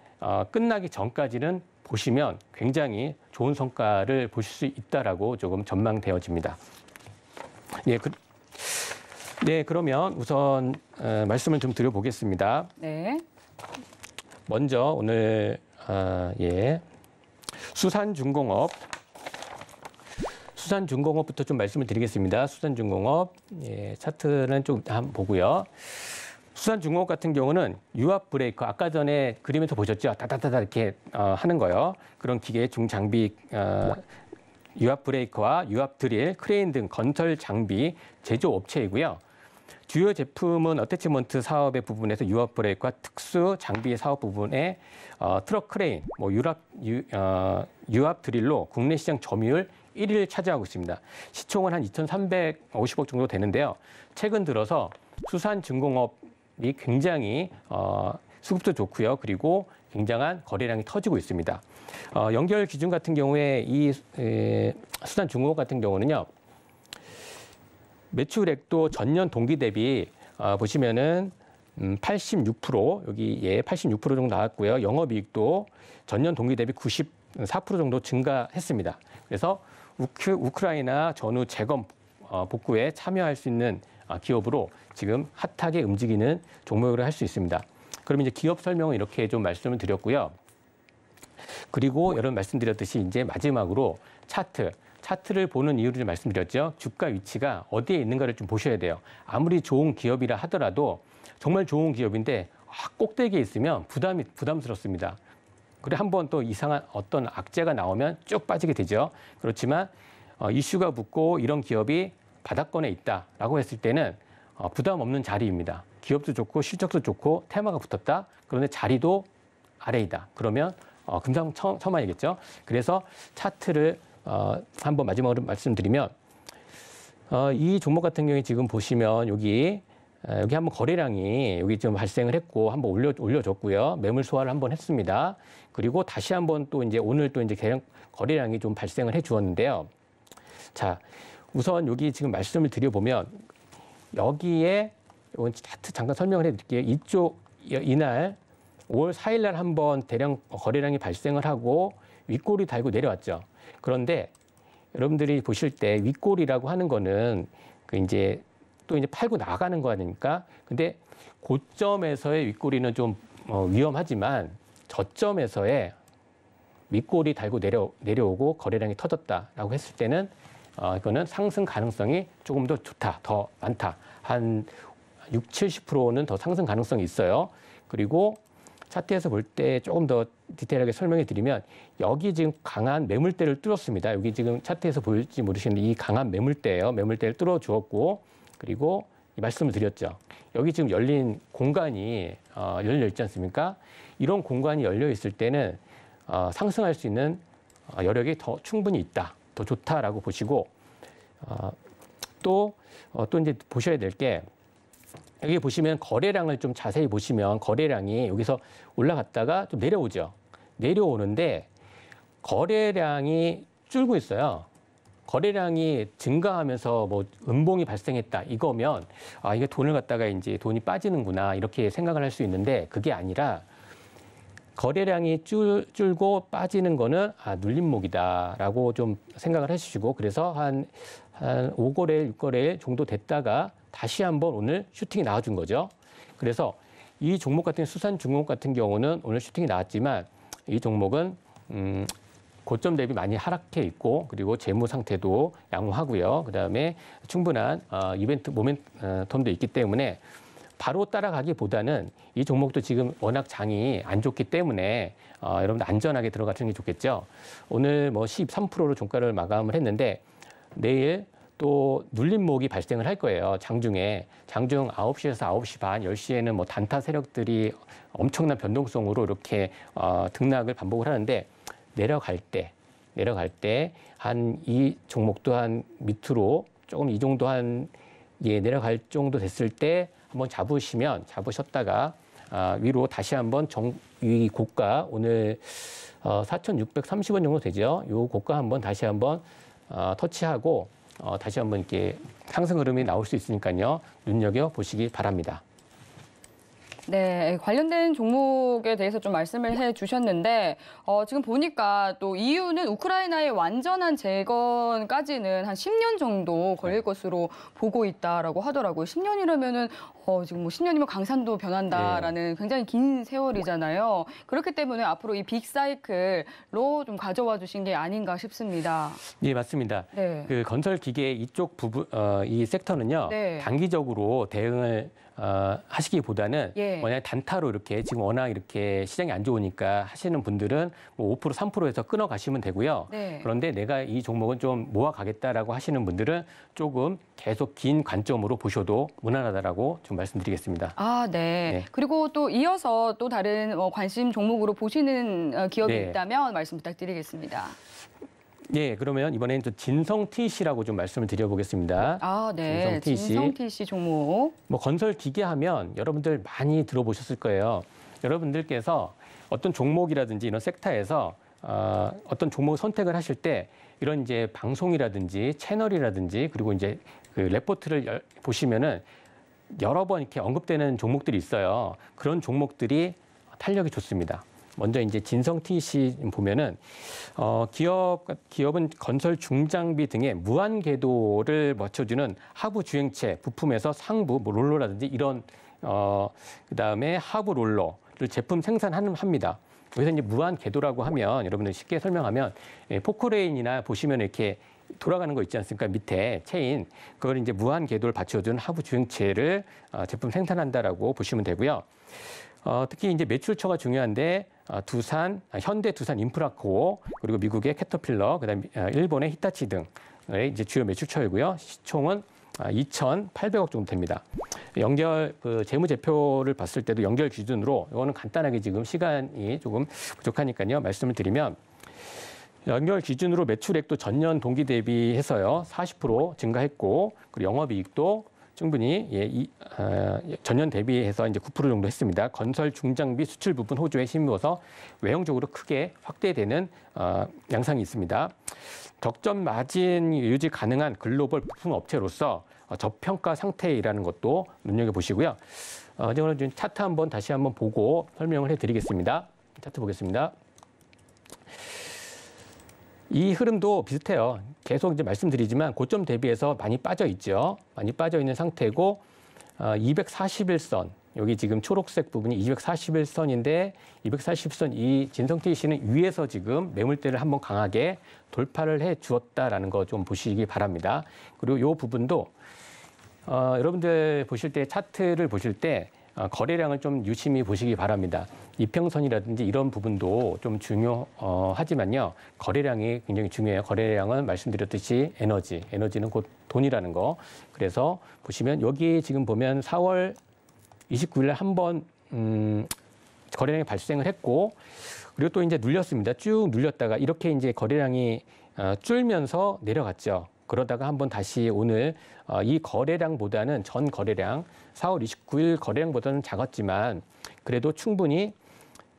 끝나기 전까지는 보시면 굉장히 좋은 성과를 보실 수 있다라고 조금 전망되어집니다. 네, 그러면 우선 말씀을 좀 드려보겠습니다. 네. 먼저 오늘 수산중공업부터 좀 말씀을 드리겠습니다. 수산중공업 차트는 좀 한번 보고요. 수산중공업 같은 경우는 유압 브레이커 아까 전에 그림에서 보셨죠? 따다다다 이렇게 하는 거요. 그런 기계 중장비 유압 브레이커와 유압 드릴, 크레인 등 건설 장비 제조 업체이고요. 주요 제품은 어태치먼트 사업의 부분에서 유압 브레이크와 특수 장비 사업 부분에 트럭 크레인, 유압 드릴로 국내 시장 점유율 1위를 차지하고 있습니다. 시총은 한 2,350억 정도 되는데요. 최근 들어서 수산중공업이 굉장히 수급도 좋고요. 그리고 굉장한 거래량이 터지고 있습니다. 연결 기준 같은 경우에 이 수산중공업 같은 경우는요. 매출액도 전년 동기 대비 보시면은 86% 여기 86% 정도 나왔고요. 영업이익도 전년 동기 대비 94% 정도 증가했습니다. 그래서 우크라이나 전후 재건 복구에 참여할 수 있는 기업으로 지금 핫하게 움직이는 종목으로 할 수 있습니다. 그럼 이제 기업 설명은 이렇게 좀 말씀을 드렸고요. 그리고 여러분 말씀드렸듯이 이제 마지막으로 차트를 보는 이유를 좀 말씀드렸죠. 주가 위치가 어디에 있는가를 좀 보셔야 돼요. 아무리 좋은 기업이라 하더라도 정말 좋은 기업인데 꼭대기에 있으면 부담스럽습니다. 그래 한번 또 이상한 어떤 악재가 나오면 쭉 빠지게 되죠. 그렇지만 이슈가 붙고 이런 기업이 바닥권에 있다라고 했을 때는 부담 없는 자리입니다. 기업도 좋고 실적도 좋고 테마가 붙었다. 그런데 자리도 아래이다. 그러면 금상첨화이겠죠. 그래서 차트를 한번 마지막으로 말씀드리면 이 종목 같은 경우에 지금 보시면 여기 한번 거래량이 여기 좀 발생을 했고 한번 올려줬고요. 매물 소화를 한번 했습니다. 그리고 다시 한번 또 이제 오늘 또 이제 거래량이 좀 발생을 해 주었는데요. 자, 우선 여기 지금 말씀을 드려보면 여기에 차트 잠깐 설명을 해드릴게요. 이날 5월 4일 날 한번 대량 거래량이 발생을 하고 윗골이 달고 내려왔죠. 그런데 여러분들이 보실 때 윗골이라고 하는 거는 이제 또 이제 팔고 나가는 거 아닙니까? 근데 고점에서의 윗골이는 좀 위험하지만 저점에서의 윗골이 달고 내려오고 거래량이 터졌다라고 했을 때는 이거는 상승 가능성이 조금 더 좋다, 더 많다. 한 60-70%는 더 상승 가능성이 있어요. 그리고 차트에서 볼 때 조금 더 디테일하게 설명해 드리면 여기 지금 강한 매물대를 뚫었습니다. 여기 지금 차트에서 보일지 모르시는데 이 강한 매물대예요. 매물대를 뚫어 주었고 그리고 이 말씀을 드렸죠. 여기 지금 열린 공간이 열려 있지 않습니까? 이런 공간이 열려 있을 때는 상승할 수 있는 여력이 더 충분히 있다. 더 좋다라고 보시고 또 이제 보셔야 될 게 여기 보시면 거래량을 좀 자세히 보시면 거래량이 여기서 올라갔다가 좀 내려오죠. 내려오는데 거래량이 줄고 있어요. 거래량이 증가하면서 뭐 음봉이 발생했다 이거면 이게 돈을 갖다가 이제 돈이 빠지는구나 이렇게 생각을 할 수 있는데 그게 아니라 거래량이 줄고 빠지는 거는 눌림목이다라고 좀 생각을 해주시고 그래서 한 5거래일, 6거래일 정도 됐다가 다시 한번 오늘 슈팅이 나와준 거죠. 그래서 이 종목 같은 수산중공업 같은 경우는 오늘 슈팅이 나왔지만 이 종목은 고점 대비 많이 하락해 있고 그리고 재무 상태도 양호하고요. 그다음에 충분한 이벤트 모멘텀도 있기 때문에 바로 따라가기보다는 이 종목도 지금 워낙 장이 안 좋기 때문에 여러분들 안전하게 들어가시는 게 좋겠죠. 오늘 뭐 13%로 종가를 마감을 했는데 내일 또 눌림목이 발생을 할 거예요. 장중에. 장중 9시에서 9시 반, 10시에는 뭐 단타 세력들이 엄청난 변동성으로 이렇게 등락을 반복을 하는데 내려갈 때 한 이 종목도 한 밑으로 조금 이 정도 내려갈 정도 됐을 때 한번 잡으셨다가 위로 다시 한번 이 고가 오늘 4,630원 정도 되죠. 이 고가 한번 다시 한번 터치하고 다시 한번 이렇게 상승 흐름이 나올 수 있으니까요. 눈여겨 보시기 바랍니다. 네, 관련된 종목에 대해서 좀 말씀을 해주셨는데 지금 보니까 또 EU는 우크라이나의 완전한 재건까지는 한 10년 정도 걸릴 것으로 보고 있다라고 하더라고요. 10년이라면은 지금 뭐 10년이면 강산도 변한다라는 굉장히 긴 세월이잖아요. 그렇기 때문에 앞으로 이 빅사이클로 좀 가져와 주신 게 아닌가 싶습니다. 예, 맞습니다. 네. 그 건설 기계 이쪽 부분, 이 섹터는요, 네. 단기적으로 대응을 하시기보다는 예. 만약에 단타로 이렇게 지금 워낙 이렇게 시장이 안 좋으니까 하시는 분들은 뭐 5%, 3%에서 끊어 가시면 되고요. 네. 그런데 내가 이 종목은 좀 모아 가겠다라고 하시는 분들은 조금 계속 긴 관점으로 보셔도 무난하다라고 좀 말씀드리겠습니다. 아, 네. 네. 그리고 또 이어서 또 다른 관심 종목으로 보시는 기업이 네. 있다면 말씀 부탁드리겠습니다. 예, 그러면 이번에는 또 진성 TC라고 좀 말씀을 드려보겠습니다. 아, 네. 진성 TC 종목. 뭐 건설 기계 하면 여러분들 많이 들어보셨을 거예요. 여러분들께서 어떤 종목이라든지 이런 섹터에서 어떤 종목을 선택을 하실 때 이런 이제 방송이라든지 채널이라든지 그리고 이제 그 레포트를 보시면은 여러 번 이렇게 언급되는 종목들이 있어요. 그런 종목들이 탄력이 좋습니다. 먼저 이제 진성 TC 보면은 기업은 건설 중장비 등의 무한 궤도를 맞춰주는 하부 주행체 부품에서 상부 뭐 롤러라든지 이런 그다음에 하부 롤러를 제품 생산합니다. 여기서 이제 무한 궤도라고 하면 여러분들 쉽게 설명하면 포크레인이나 보시면 이렇게 돌아가는 거 있지 않습니까? 밑에 체인 그걸 이제 무한 궤도를 받쳐준 하부 주행체를 제품 생산한다라고 보시면 되고요. 특히 이제 매출처가 중요한데 현대 두산 인프라코어 그리고 미국의 캐터필러 그다음 일본의 히타치 등의 이제 주요 매출처이고요. 시총은 2,800억 정도 됩니다. 연결 재무제표를 봤을 때도 연결 기준으로 이거는 간단하게 지금 시간이 조금 부족하니까요. 말씀을 드리면 연결 기준으로 매출액도 전년 동기 대비해서요 40% 증가했고 그리고 영업이익도 충분히 전년 대비해서 이제 9% 정도 했습니다. 건설 중장비 수출 부분 호조에 힘입어서 외형적으로 크게 확대되는 양상이 있습니다. 적정 마진 유지 가능한 글로벌 부품 업체로서 저평가 상태이라는 것도 눈여겨 보시고요. 오늘 좀 차트 다시 한번 보고 설명을 해드리겠습니다. 차트 보겠습니다. 이 흐름도 비슷해요. 계속 이제 말씀드리지만 고점 대비해서 많이 빠져 있죠. 많이 빠져 있는 상태고 241선 여기 지금 초록색 부분이 241선인데 241선 이 진성 TC는 위에서 지금 매물대를 한번 강하게 돌파를 해 주었다라는 거 좀 보시기 바랍니다. 그리고 이 부분도 여러분들 보실 때 차트를 보실 때 거래량을 좀 유심히 보시기 바랍니다. 이평선이라든지 이런 부분도 좀 중요하지만요. 거래량이 굉장히 중요해요. 거래량은 말씀드렸듯이 에너지는 곧 돈이라는 거. 그래서 보시면 여기 지금 보면 4월 29일 날 한번 거래량이 발생을 했고 그리고 또 이제 눌렸습니다. 쭉 눌렸다가 이렇게 이제 거래량이 줄면서 내려갔죠. 그러다가 한번 다시 오늘 이 거래량보다는 전 거래량 4월 29일 거래량보다는 작았지만 그래도 충분히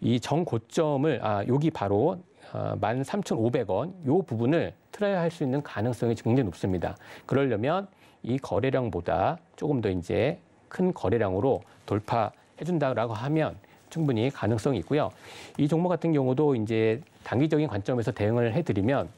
이 정고점을 여기 바로 13,500원 이 부분을 트라이할 수 있는 가능성이 굉장히 높습니다. 그러려면 이 거래량보다 조금 더 이제 큰 거래량으로 돌파해 준다라고 하면 충분히 가능성이 있고요. 이 종목 같은 경우도 이제 단기적인 관점에서 대응을 해드리면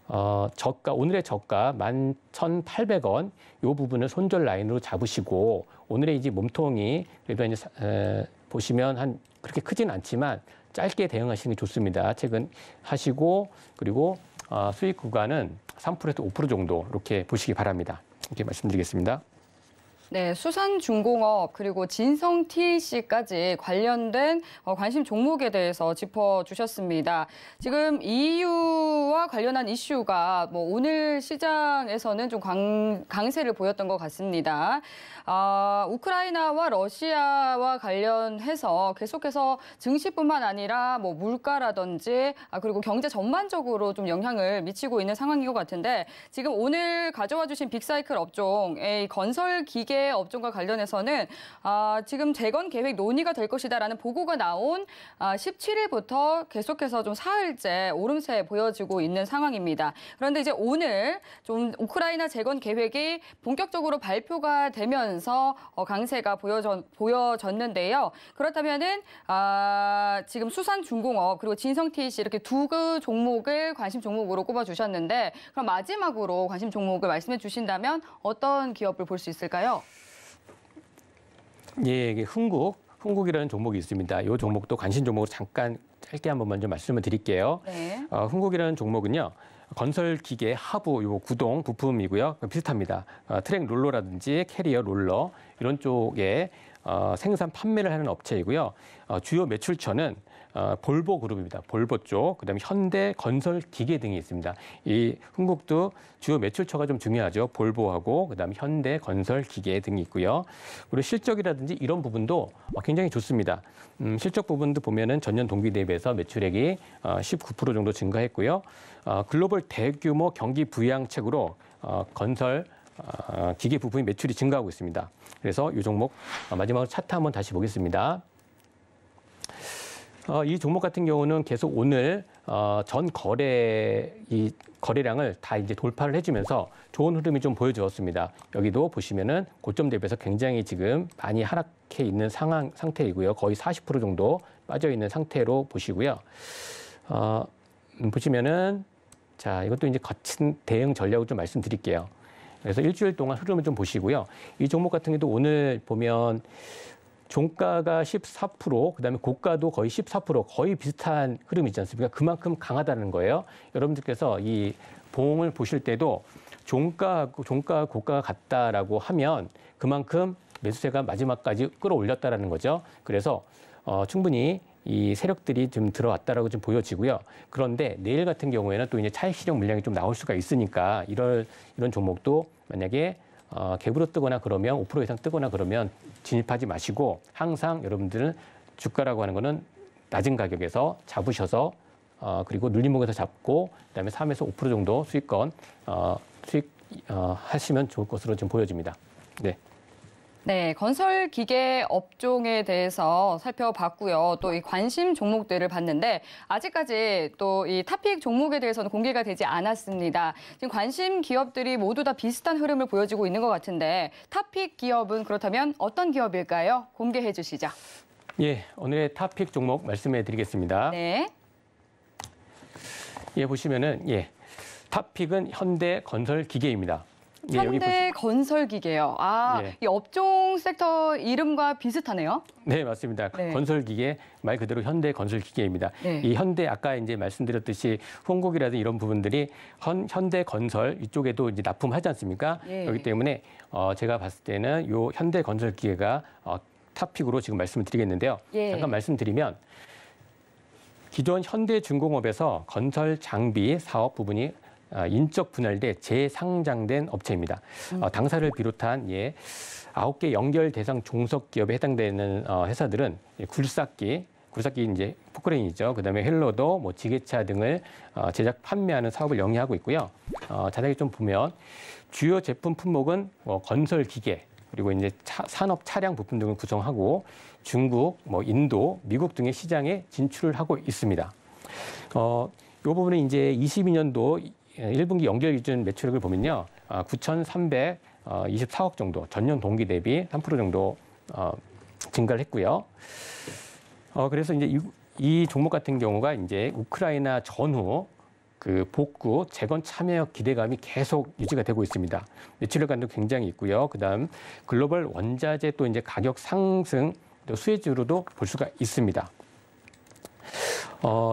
오늘의 저가 11,800원 이 부분을 손절 라인으로 잡으시고 오늘의 이제 몸통이 그래도 이제 보시면 그렇게 크진 않지만 짧게 대응하시는 게 좋습니다. 최근 하시고 그리고 수익 구간은 3%에서 5% 정도 이렇게 보시기 바랍니다. 이렇게 말씀드리겠습니다. 네, 수산중공업 그리고 진성 TEC까지 관련된 관심 종목에 대해서 짚어주셨습니다. 지금 EU와 관련한 이슈가 오늘 시장에서는 좀 강세를 보였던 것 같습니다. 우크라이나와 러시아와 관련해서 계속해서 증시뿐만 아니라 물가라든지 그리고 경제 전반적으로 좀 영향을 미치고 있는 상황인 것 같은데 지금 오늘 가져와 주신 빅사이클 업종의 건설 기계 업종과 관련해서는 지금 재건 계획 논의가 될 것이다라는 보고가 나온 17일부터 계속해서 좀 사흘째 오름세 보여지고 있는 상황입니다. 그런데 이제 오늘 좀 우크라이나 재건 계획이 본격적으로 발표가 되면서 강세가 보여졌는데요. 그렇다면은 지금 수산중공업 그리고 진성 TEC 이렇게 두 종목을 관심 종목으로 꼽아주셨는데 그럼 마지막으로 관심 종목을 말씀해 주신다면 어떤 기업을 볼 수 있을까요? 예, 이게 흥국이라는 종목이 있습니다. 이 종목도 관심 종목으로 잠깐 짧게 한번 먼저 말씀을 드릴게요. 네. 흥국이라는 종목은요. 건설 기계 하부 요 구동 부품이고요. 비슷합니다. 트랙 롤러라든지 캐리어 롤러 이런 쪽에 생산 판매를 하는 업체이고요. 주요 매출처는 볼보 그룹입니다. 볼보 쪽, 그다음에 현대 건설 기계 등이 있습니다. 이 흥국도 주요 매출처가 좀 중요하죠. 볼보하고 그다음에 현대 건설 기계 등이 있고요. 그리고 실적이라든지 이런 부분도 굉장히 좋습니다. 실적 부분도 보면은 전년 동기 대비해서 매출액이 19% 정도 증가했고요. 글로벌 대규모 경기 부양책으로 건설 기계 부품이 매출이 증가하고 있습니다. 그래서 이 종목 마지막으로 차트 한번 다시 보겠습니다. 이 종목 같은 경우는 계속 오늘 전 거래량을 다 이제 돌파를 해주면서 좋은 흐름이 좀 보여주었습니다. 여기도 보시면은 고점 대비해서 굉장히 지금 많이 하락해 있는 상태이고요. 거의 40% 정도 빠져 있는 상태로 보시고요. 보시면은 자 이것도 이제 거친 대응 전략을 좀 말씀드릴게요. 그래서 일주일 동안 흐름을 좀 보시고요. 이 종목 같은 경우도 오늘 보면 종가가 14%, 그다음에 고가도 거의 14%, 거의 비슷한 흐름이 있지 않습니까? 그만큼 강하다는 거예요. 여러분들께서 이 봉을 보실 때도 종가 고가가 같다라고 하면 그만큼 매수세가 마지막까지 끌어올렸다라는 거죠. 그래서 충분히 이 세력들이 좀 들어왔다라고 좀 보여지고요. 그런데 내일 같은 경우에는 또 이제 차익 실현 물량이 좀 나올 수가 있으니까 이런 종목도 만약에 갭으로 뜨거나 그러면 5% 이상 뜨거나 그러면 진입하지 마시고 항상 여러분들은 주가라고 하는 거는 낮은 가격에서 잡으셔서 그리고 눌림목에서 잡고 그다음에 3에서 5% 정도 수익권 하시면 좋을 것으로 좀 보여집니다. 네. 네, 건설 기계 업종에 대해서 살펴봤고요. 또 이 관심 종목들을 봤는데 아직까지 또 이 탑픽 종목에 대해서는 공개가 되지 않았습니다. 지금 관심 기업들이 모두 다 비슷한 흐름을 보여주고 있는 것 같은데 탑픽 기업은 그렇다면 어떤 기업일까요? 공개해 주시죠. 예, 오늘의 탑픽 종목 말씀해 드리겠습니다. 네. 예, 보시면은 탑픽은 현대 건설 기계입니다. 예, 현대 건설 기계요. 예. 이 업종 섹터 이름과 비슷하네요. 네, 맞습니다. 네. 건설 기계 말 그대로 현대 건설 기계입니다. 네. 이 현대 아까 이제 말씀드렸듯이 홍곡이라든지 이런 부분들이 현대 건설 이쪽에도 이제 납품하지 않습니까? 예. 그렇기 때문에 제가 봤을 때는 요 현대 건설 기계가 탑픽으로 지금 말씀을 드리겠는데요. 예. 잠깐 말씀드리면 기존 현대중공업에서 건설 장비 사업 부분이 인적 분할돼 재상장된 업체입니다. 당사를 비롯한 9개 연결 대상 종속 기업에 해당되는 회사들은 굴삭기 이제 포크레인이죠. 그다음에 헬로더, 지게차 등을 제작 판매하는 사업을 영위하고 있고요. 자세히 좀 보면 주요 제품 품목은 건설 기계 그리고 이제 산업 차량 부품 등을 구성하고 중국, 인도, 미국 등의 시장에 진출을 하고 있습니다. 이 부분은 이제 22년도 1분기 연결 기준 매출액을 보면요. 9,324억 정도, 전년 동기 대비 3% 정도 증가를 했고요. 그래서 이제 이 종목 같은 경우가 이제 우크라이나 전후 그 복구, 재건 참여 기대감이 계속 유지가 되고 있습니다. 매출액도 굉장히 있고요. 그다음 글로벌 원자재 또 이제 가격 상승, 또 수혜주로도 볼 수가 있습니다.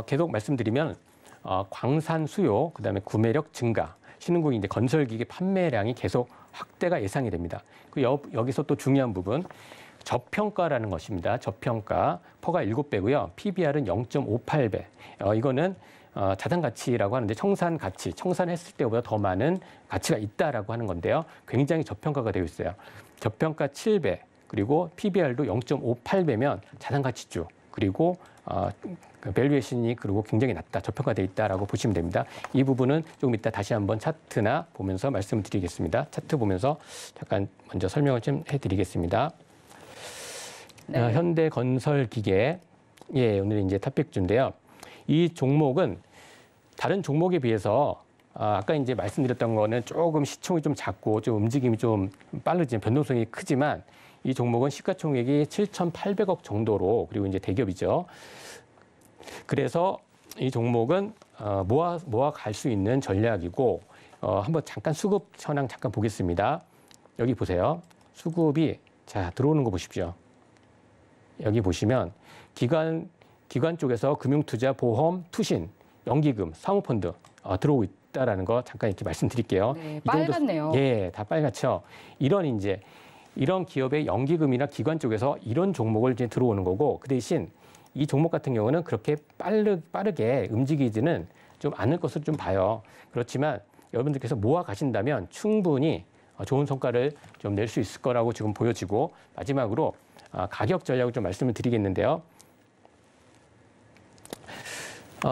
계속 말씀드리면 광산 수요, 그다음에 구매력 증가, 신흥국이 이제 건설기계 판매량이 계속 확대가 예상이 됩니다. 여기서 또 중요한 부분, 저평가라는 것입니다. 저평가, 퍼가 7배고요. PBR은 0.58배. 이거는 자산 가치라고 하는데 청산 가치, 청산했을 때보다 더 많은 가치가 있다라고 하는 건데요. 굉장히 저평가가 되어 있어요. 저평가 7배, 그리고 PBR도 0.58배면 자산 가치주, 그리고 밸류에이션이 그리고 굉장히 낮다, 저평가돼 있다라고 보시면 됩니다. 이 부분은 조금 이따 다시 한번 차트나 보면서 말씀을 드리겠습니다. 차트 보면서 잠깐 먼저 설명을 좀 해드리겠습니다. 네. 현대건설기계, 예, 오늘 이제 탑픽주인데요. 이 종목은 다른 종목에 비해서 아까 이제 말씀드렸던 거는 조금 시총이 좀 작고 좀 움직임이 좀 빠르지, 변동성이 크지만 이 종목은 시가총액이 7,800억 정도로, 그리고 이제 대기업이죠. 그래서 이 종목은 모아 갈 수 있는 전략이고, 한번 잠깐 수급 현황 잠깐 보겠습니다. 여기 보세요. 수급이 자 들어오는 거 보십시오. 여기 보시면 기관 쪽에서 금융투자, 보험, 투신, 연기금, 사모펀드 들어오고 있다라는 거 잠깐 이렇게 말씀드릴게요. 네, 빨갛네요. 예, 다 빨갛죠. 이런 기업의 연기금이나 기관 쪽에서 이런 종목을 이제 들어오는 거고, 그 대신 이 종목 같은 경우는 그렇게 빠르게 움직이지는 좀 않을 것으로 좀 봐요. 그렇지만 여러분들께서 모아 가신다면 충분히 좋은 성과를 좀 낼 수 있을 거라고 지금 보여지고, 마지막으로 가격 전략을 좀 말씀을 드리겠는데요.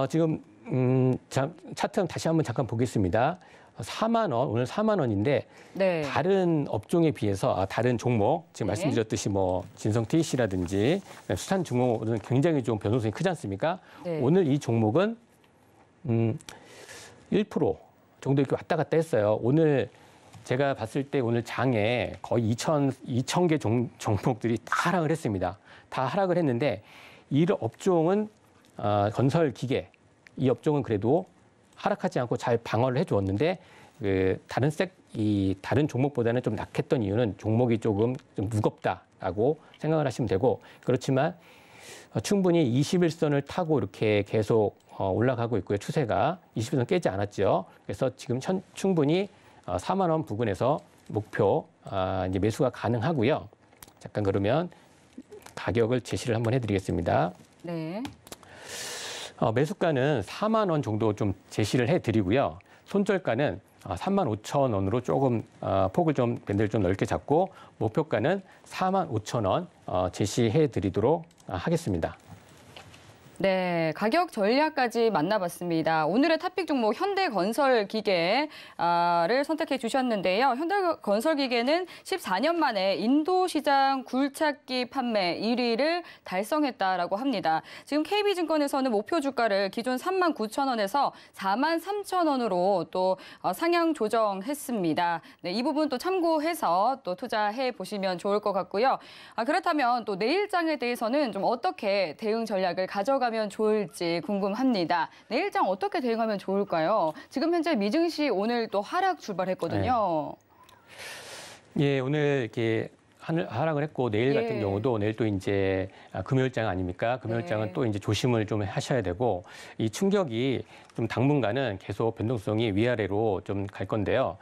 지금 차트 다시 한번 잠깐 보겠습니다. 4만 원, 오늘 4만 원인데 네. 다른 업종에 비해서 다른 종목, 지금 네. 말씀드렸듯이 뭐 진성 TC라든지 수산 중공업은 굉장히 좀 변동성이 크지 않습니까? 네. 오늘 이 종목은 1% 정도 이렇게 왔다 갔다 했어요. 오늘 제가 봤을 때 오늘 장에 거의 2,000개 종목들이 다 하락을 했습니다. 다 하락을 했는데 이 업종은 건설 기계, 이 업종은 그래도 하락하지 않고 잘 방어를 해주었는데 다른 종목보다는 좀 약했던 이유는 종목이 조금 좀 무겁다라고 생각을 하시면 되고, 그렇지만 충분히 21선을 타고 이렇게 계속 올라가고 있고요. 추세가 21선 깨지 않았죠. 그래서 지금 충분히 4만 원 부근에서 목표 이제 매수가 가능하고요. 잠깐 그러면 가격을 제시를 한번 해드리겠습니다. 네. 매수가는 4만 원 정도 좀 제시를 해드리고요. 손절가는 3만 5천 원으로 조금 폭을 좀 밴드를 좀 넓게 잡고, 목표가는 4만 5천 원 제시해드리도록 하겠습니다. 네, 가격 전략까지 만나봤습니다. 오늘의 탑픽 종목 현대건설기계를 선택해 주셨는데요. 현대건설기계는 14년 만에 인도 시장 굴착기 판매 1위를 달성했다라고 합니다. 지금 KB증권에서는 목표 주가를 기존 39,000원에서 43,000원으로 또 상향 조정했습니다. 네, 이 부분 또 참고해서 또 투자해 보시면 좋을 것 같고요. 그렇다면 또 내일장에 대해서는 좀 어떻게 대응 전략을 가져가면 좋을지 궁금합니다. 내일장 어떻게 대응하면 좋을까요? 지금 현재 미증시 오늘 또 하락 출발했거든요. 네. 예, 오늘 이렇게 하락을 했고, 내일 예. 같은 경우도 내일 또 이제 금요일장 아닙니까? 금요일장은 네. 또 이제 조심을 좀 하셔야 되고, 이 충격이 좀 당분간은 계속 변동성이 위아래로 좀 갈 건데요.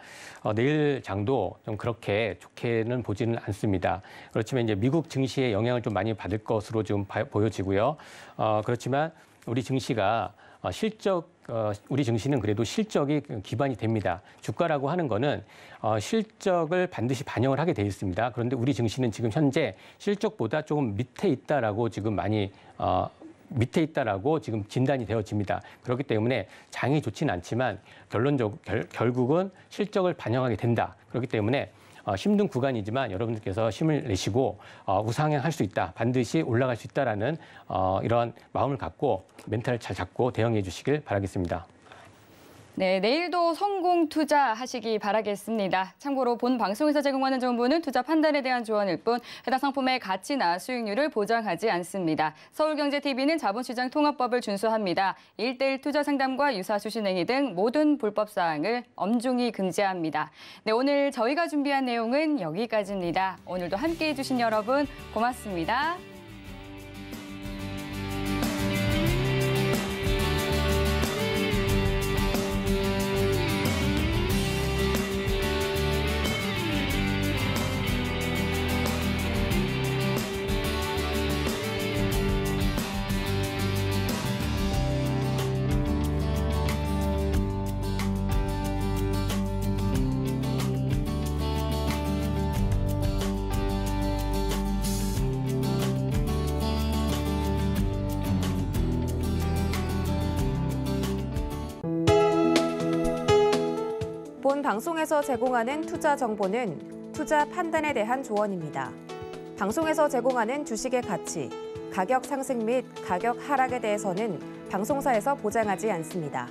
내일 장도 좀 그렇게 좋게는 보지는 않습니다. 그렇지만 이제 미국 증시에 영향을 좀 많이 받을 것으로 좀 보여지고요. 그렇지만 우리 증시가 우리 증시는 그래도 실적이 기반이 됩니다. 주가라고 하는 거는 실적을 반드시 반영을 하게 돼 있습니다. 그런데 우리 증시는 지금 현재 실적보다 조금 밑에 있다라고 지금 밑에 있다라고 지금 진단이 되어집니다. 그렇기 때문에 장이 좋지는 않지만 결국은 실적을 반영하게 된다. 그렇기 때문에 힘든 구간이지만 여러분들께서 힘을 내시고 우상향할 수 있다, 반드시 올라갈 수 있다라는 이러한 마음을 갖고 멘탈을 잘 잡고 대응해 주시길 바라겠습니다. 네, 내일도 성공 투자하시기 바라겠습니다. 참고로 본 방송에서 제공하는 정보는 투자 판단에 대한 조언일 뿐 해당 상품의 가치나 수익률을 보장하지 않습니다. 서울경제TV는 자본시장 통합법을 준수합니다. 1:1 투자 상담과 유사 수신행위 등 모든 불법 사항을 엄중히 금지합니다. 네, 오늘 저희가 준비한 내용은 여기까지입니다. 오늘도 함께해 주신 여러분 고맙습니다. 본 방송에서 제공하는 투자 정보는 투자 판단에 대한 조언입니다. 방송에서 제공하는 주식의 가치, 가격 상승 및 가격 하락에 대해서는 방송사에서 보장하지 않습니다.